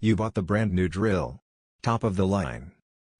You bought the brand new drill. Top of the line.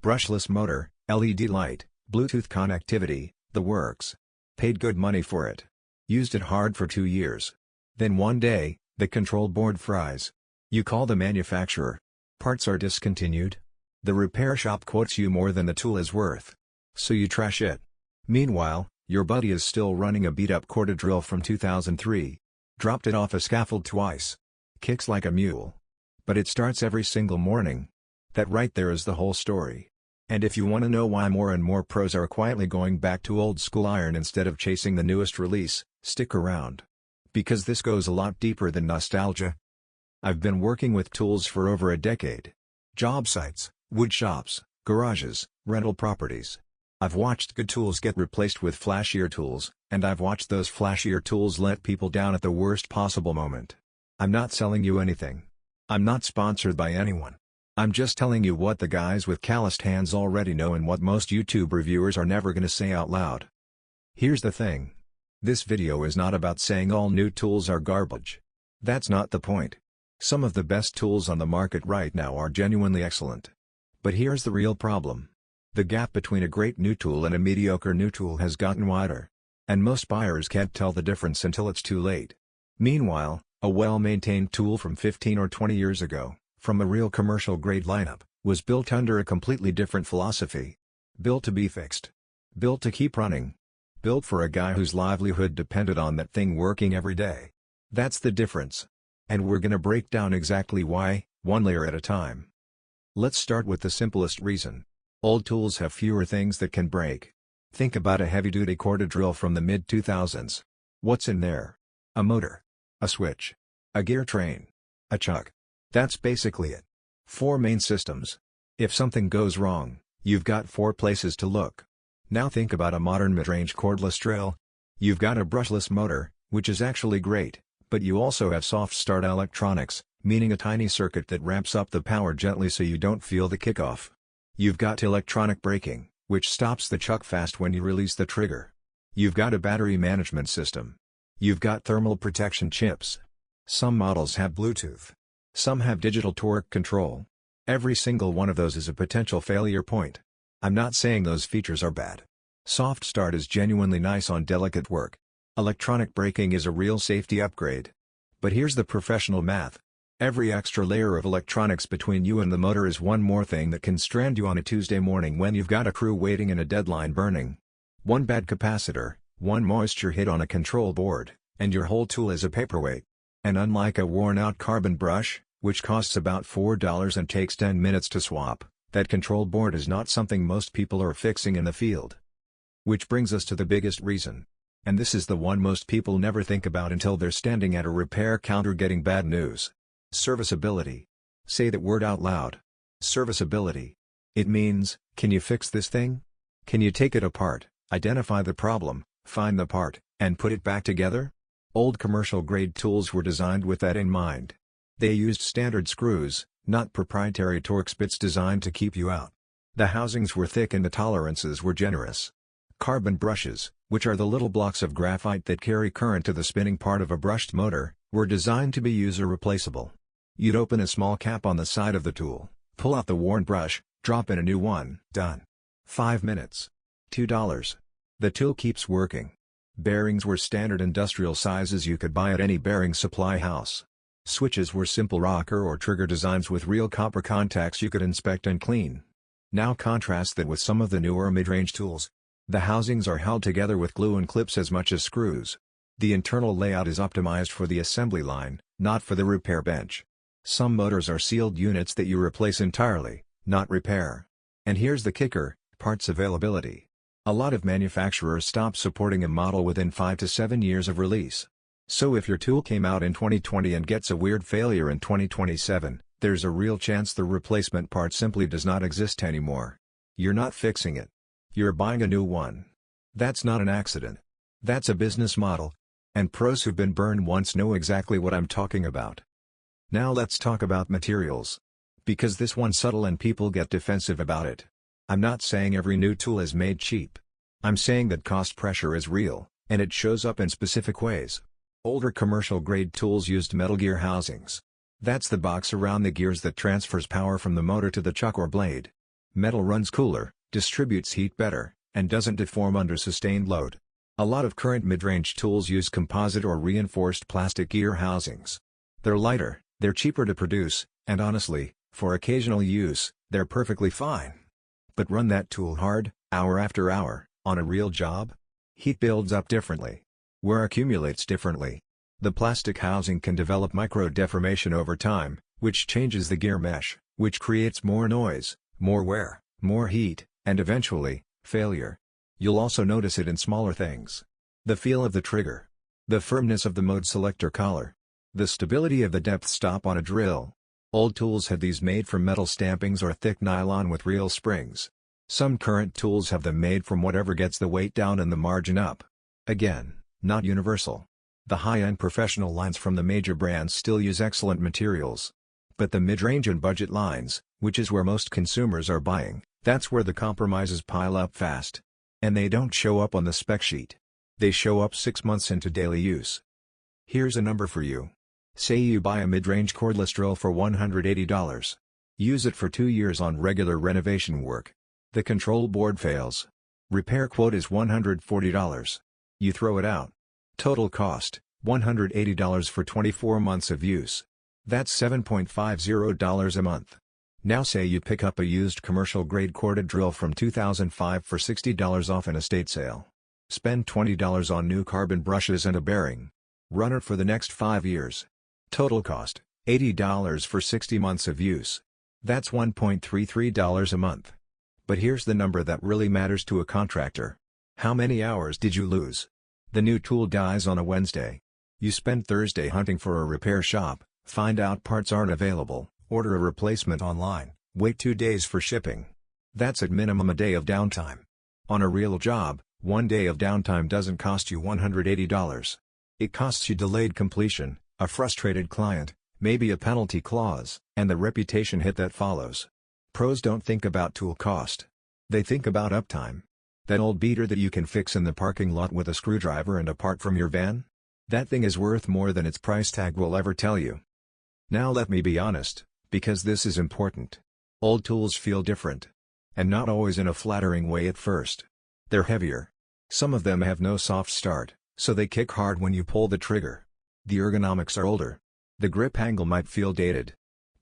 Brushless motor, LED light, Bluetooth connectivity, the works. Paid good money for it. Used it hard for 2 years. Then one day, the control board fries. You call the manufacturer. Parts are discontinued. The repair shop quotes you more than the tool is worth. So you trash it. Meanwhile, your buddy is still running a beat-up corded drill from 2003. Dropped it off a scaffold twice. Kicks like a mule. But it starts every single morning. That right there is the whole story. And if you want to know why more and more pros are quietly going back to old school iron instead of chasing the newest release, stick around. Because this goes a lot deeper than nostalgia. I've been working with tools for over a decade. Job sites, wood shops, garages, rental properties. I've watched good tools get replaced with flashier tools, and I've watched those flashier tools let people down at the worst possible moment. I'm not selling you anything. I'm not sponsored by anyone. I'm just telling you what the guys with calloused hands already know and what most YouTube reviewers are never gonna say out loud. Here's the thing. This video is not about saying all new tools are garbage. That's not the point. Some of the best tools on the market right now are genuinely excellent. But here's the real problem. The gap between a great new tool and a mediocre new tool has gotten wider. And most buyers can't tell the difference until it's too late. Meanwhile, a well-maintained tool from 15 or 20 years ago, from a real commercial-grade lineup, was built under a completely different philosophy. Built to be fixed. Built to keep running. Built for a guy whose livelihood depended on that thing working every day. That's the difference. And we're gonna break down exactly why, one layer at a time. Let's start with the simplest reason. Old tools have fewer things that can break. Think about a heavy-duty corded drill from the mid-2000s. What's in there? A motor. A switch. A gear train. A chuck. That's basically it. 4 main systems. If something goes wrong, you've got 4 places to look. Now think about a modern mid-range cordless drill. You've got a brushless motor, which is actually great, but you also have soft start electronics, meaning a tiny circuit that ramps up the power gently so you don't feel the kickoff. You've got electronic braking, which stops the chuck fast when you release the trigger. You've got a battery management system. You've got thermal protection chips. Some models have Bluetooth. Some have digital torque control. Every single one of those is a potential failure point. I'm not saying those features are bad. Soft start is genuinely nice on delicate work. Electronic braking is a real safety upgrade. But here's the professional math. Every extra layer of electronics between you and the motor is one more thing that can strand you on a Tuesday morning when you've got a crew waiting and a deadline burning. One bad capacitor, one moisture hit on a control board, and your whole tool is a paperweight. And unlike a worn-out carbon brush, which costs about $4 and takes 10 minutes to swap, that control board is not something most people are fixing in the field. Which brings us to the biggest reason. And this is the one most people never think about until they're standing at a repair counter getting bad news. Serviceability. Say that word out loud. Serviceability. It means, can you fix this thing? Can you take it apart, identify the problem, find the part, and put it back together? Old commercial-grade tools were designed with that in mind. They used standard screws, not proprietary Torx bits designed to keep you out. The housings were thick and the tolerances were generous. Carbon brushes, which are the little blocks of graphite that carry current to the spinning part of a brushed motor, were designed to be user-replaceable. You'd open a small cap on the side of the tool, pull out the worn brush, drop in a new one, done. 5 minutes. $2. The tool keeps working. Bearings were standard industrial sizes you could buy at any bearing supply house. Switches were simple rocker or trigger designs with real copper contacts you could inspect and clean. Now contrast that with some of the newer mid-range tools. The housings are held together with glue and clips as much as screws. The internal layout is optimized for the assembly line, not for the repair bench. Some motors are sealed units that you replace entirely, not repair. And here's the kicker, parts availability. A lot of manufacturers stop supporting a model within 5 to 7 years of release. So if your tool came out in 2020 and gets a weird failure in 2027, there's a real chance the replacement part simply does not exist anymore. You're not fixing it. You're buying a new one. That's not an accident. That's a business model. And pros who've been burned once know exactly what I'm talking about. Now let's talk about materials. Because this one's subtle and people get defensive about it. I'm not saying every new tool is made cheap. I'm saying that cost pressure is real, and it shows up in specific ways. Older commercial-grade tools used metal gear housings. That's the box around the gears that transfers power from the motor to the chuck or blade. Metal runs cooler, distributes heat better, and doesn't deform under sustained load. A lot of current mid-range tools use composite or reinforced plastic gear housings. They're lighter, they're cheaper to produce, and honestly, for occasional use, they're perfectly fine. But run that tool hard, hour after hour, on a real job? Heat builds up differently. Wear accumulates differently. The plastic housing can develop micro-deformation over time, which changes the gear mesh, which creates more noise, more wear, more heat, and eventually, failure. You'll also notice it in smaller things. The feel of the trigger. The firmness of the mode selector collar. The stability of the depth stop on a drill. Old tools had these made from metal stampings or thick nylon with real springs. Some current tools have them made from whatever gets the weight down and the margin up. Again, not universal. The high-end professional lines from the major brands still use excellent materials. But the mid-range and budget lines, which is where most consumers are buying, that's where the compromises pile up fast. And they don't show up on the spec sheet. They show up 6 months into daily use. Here's a number for you. Say you buy a mid-range cordless drill for $180. Use it for 2 years on regular renovation work. The control board fails. Repair quote is $140. You throw it out. Total cost, $180 for 24 months of use. That's $7.50 a month. Now say you pick up a used commercial-grade corded drill from 2005 for $60 off an estate sale. Spend $20 on new carbon brushes and a bearing. Run it for the next 5 years. Total cost, $80 for 60 months of use. That's $1.33 a month. But here's the number that really matters to a contractor. How many hours did you lose? The new tool dies on a Wednesday. You spend Thursday hunting for a repair shop, find out parts aren't available, order a replacement online, wait 2 days for shipping. That's at minimum a day of downtime. On a real job, 1 day of downtime doesn't cost you $180. It costs you delayed completion, a frustrated client, maybe a penalty clause, and the reputation hit that follows. Pros don't think about tool cost. They think about uptime. That old beater that you can fix in the parking lot with a screwdriver and a part from your van? That thing is worth more than its price tag will ever tell you. Now let me be honest, because this is important. Old tools feel different. And not always in a flattering way at first. They're heavier. Some of them have no soft start, so they kick hard when you pull the trigger. The ergonomics are older. The grip angle might feel dated.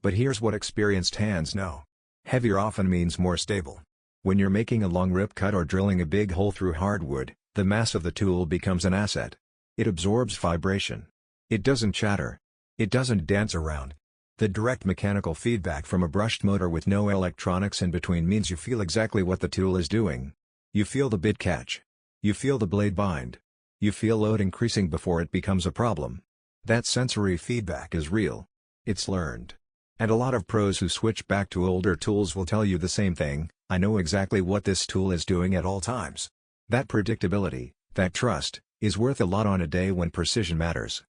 But here's what experienced hands know. Heavier often means more stable. When you're making a long rip cut or drilling a big hole through hardwood, the mass of the tool becomes an asset. It absorbs vibration. It doesn't chatter. It doesn't dance around. The direct mechanical feedback from a brushed motor with no electronics in between means you feel exactly what the tool is doing. You feel the bit catch. You feel the blade bind. You feel load increasing before it becomes a problem. That sensory feedback is real. It's learned. And a lot of pros who switch back to older tools will tell you the same thing. I know exactly what this tool is doing at all times. That predictability, that trust, is worth a lot on a day when precision matters.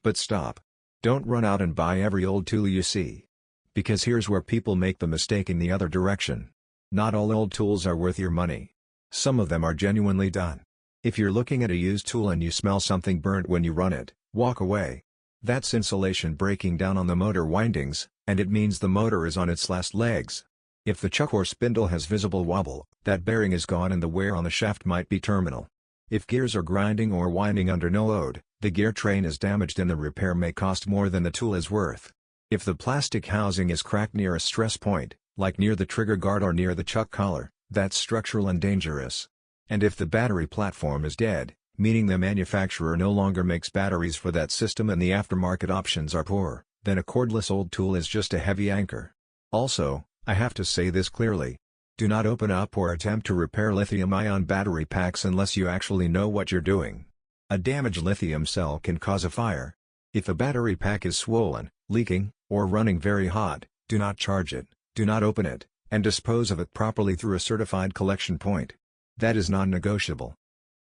But stop. Don't run out and buy every old tool you see. Because here's where people make the mistake in the other direction. Not all old tools are worth your money. Some of them are genuinely done. If you're looking at a used tool and you smell something burnt when you run it, walk away. That's insulation breaking down on the motor windings, and it means the motor is on its last legs. If the chuck or spindle has visible wobble, that bearing is gone and the wear on the shaft might be terminal. If gears are grinding or winding under no load, the gear train is damaged and the repair may cost more than the tool is worth. If the plastic housing is cracked near a stress point, like near the trigger guard or near the chuck collar, that's structural and dangerous. And if the battery platform is dead, meaning the manufacturer no longer makes batteries for that system and the aftermarket options are poor, then a cordless old tool is just a heavy anchor. Also, I have to say this clearly. Do not open up or attempt to repair lithium-ion battery packs unless you actually know what you're doing. A damaged lithium cell can cause a fire. If a battery pack is swollen, leaking, or running very hot, do not charge it, do not open it, and dispose of it properly through a certified collection point. That is non-negotiable.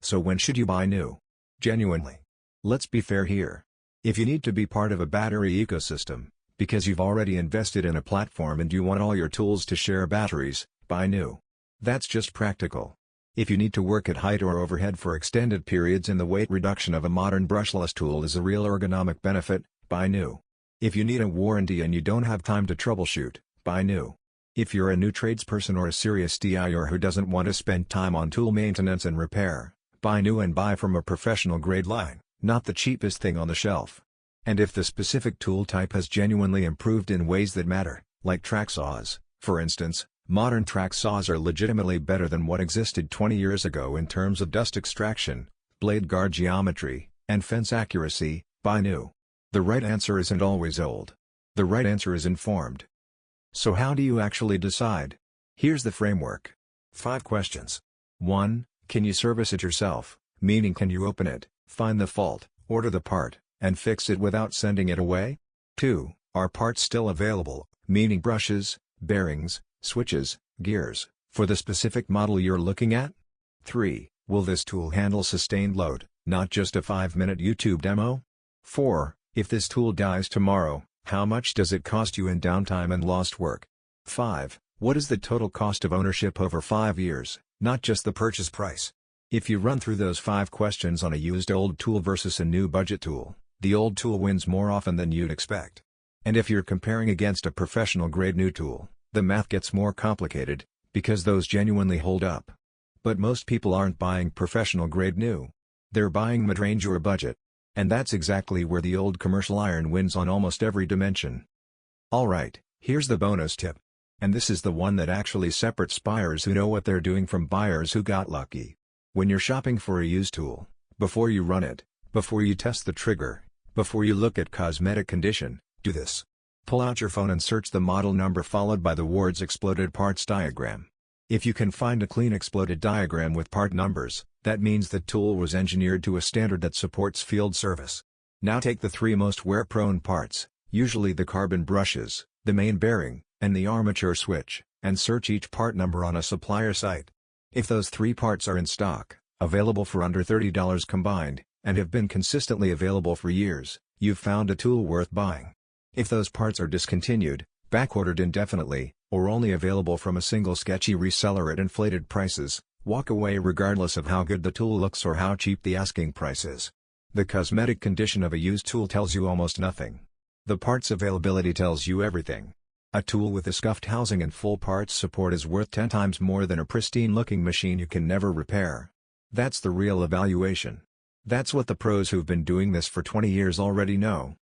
So when should you buy new? Genuinely. Let's be fair here. If you need to be part of a battery ecosystem, because you've already invested in a platform and you want all your tools to share batteries, buy new. That's just practical. If you need to work at height or overhead for extended periods and the weight reduction of a modern brushless tool is a real ergonomic benefit, buy new. If you need a warranty and you don't have time to troubleshoot, buy new. If you're a new tradesperson or a serious DIYer who doesn't want to spend time on tool maintenance and repair, buy new and buy from a professional grade line, not the cheapest thing on the shelf. And if the specific tool type has genuinely improved in ways that matter, like track saws, for instance, modern track saws are legitimately better than what existed 20 years ago in terms of dust extraction, blade guard geometry, and fence accuracy, buy new. The right answer isn't always old. The right answer is informed. So how do you actually decide? Here's the framework. 5 questions. 1. Can you service it yourself, meaning can you open it, find the fault, order the part, and fix it without sending it away? 2. Are parts still available, meaning brushes, bearings, switches, gears, for the specific model you're looking at? 3. Will this tool handle sustained load, not just a 5-minute YouTube demo? 4. If this tool dies tomorrow, how much does it cost you in downtime and lost work? 5. What is the total cost of ownership over 5 years, not just the purchase price? If you run through those 5 questions on a used old tool versus a new budget tool, the old tool wins more often than you'd expect. And if you're comparing against a professional grade new tool, the math gets more complicated, because those genuinely hold up. But most people aren't buying professional grade new. They're buying mid-range or budget. And that's exactly where the old commercial iron wins on almost every dimension. Alright, here's the bonus tip. And this is the one that actually separates buyers who know what they're doing from buyers who got lucky. When you're shopping for a used tool, before you run it, before you test the trigger, before you look at cosmetic condition, do this. Pull out your phone and search the model number followed by the words exploded parts diagram. If you can find a clean exploded diagram with part numbers, that means the tool was engineered to a standard that supports field service. Now take the 3 most wear-prone parts, usually the carbon brushes, the main bearing, and the armature switch, and search each part number on a supplier site. If those 3 parts are in stock, available for under $30 combined, and have been consistently available for years, you've found a tool worth buying. If those parts are discontinued, backordered indefinitely, or only available from a single sketchy reseller at inflated prices, walk away regardless of how good the tool looks or how cheap the asking price is. The cosmetic condition of a used tool tells you almost nothing. The parts availability tells you everything. A tool with a scuffed housing and full parts support is worth 10 times more than a pristine-looking machine you can never repair. That's the real evaluation. That's what the pros who've been doing this for 20 years already know.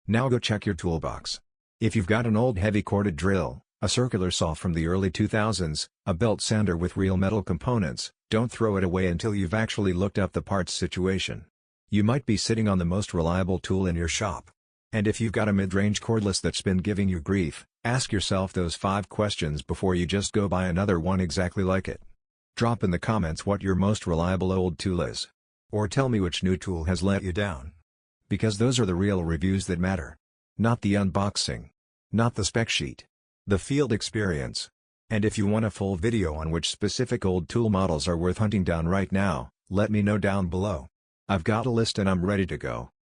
Now go check your toolbox. If you've got an old heavy corded drill, a circular saw from the early 2000s, a belt sander with real metal components, don't throw it away until you've actually looked up the parts situation. You might be sitting on the most reliable tool in your shop. And if you've got a mid-range cordless that's been giving you grief, ask yourself those 5 questions before you just go buy another one exactly like it. Drop in the comments what your most reliable old tool is. Or tell me which new tool has let you down. Because those are the real reviews that matter. Not the unboxing. Not the spec sheet. The field experience. And if you want a full video on which specific old tool models are worth hunting down right now, let me know down below. I've got a list and I'm ready to go.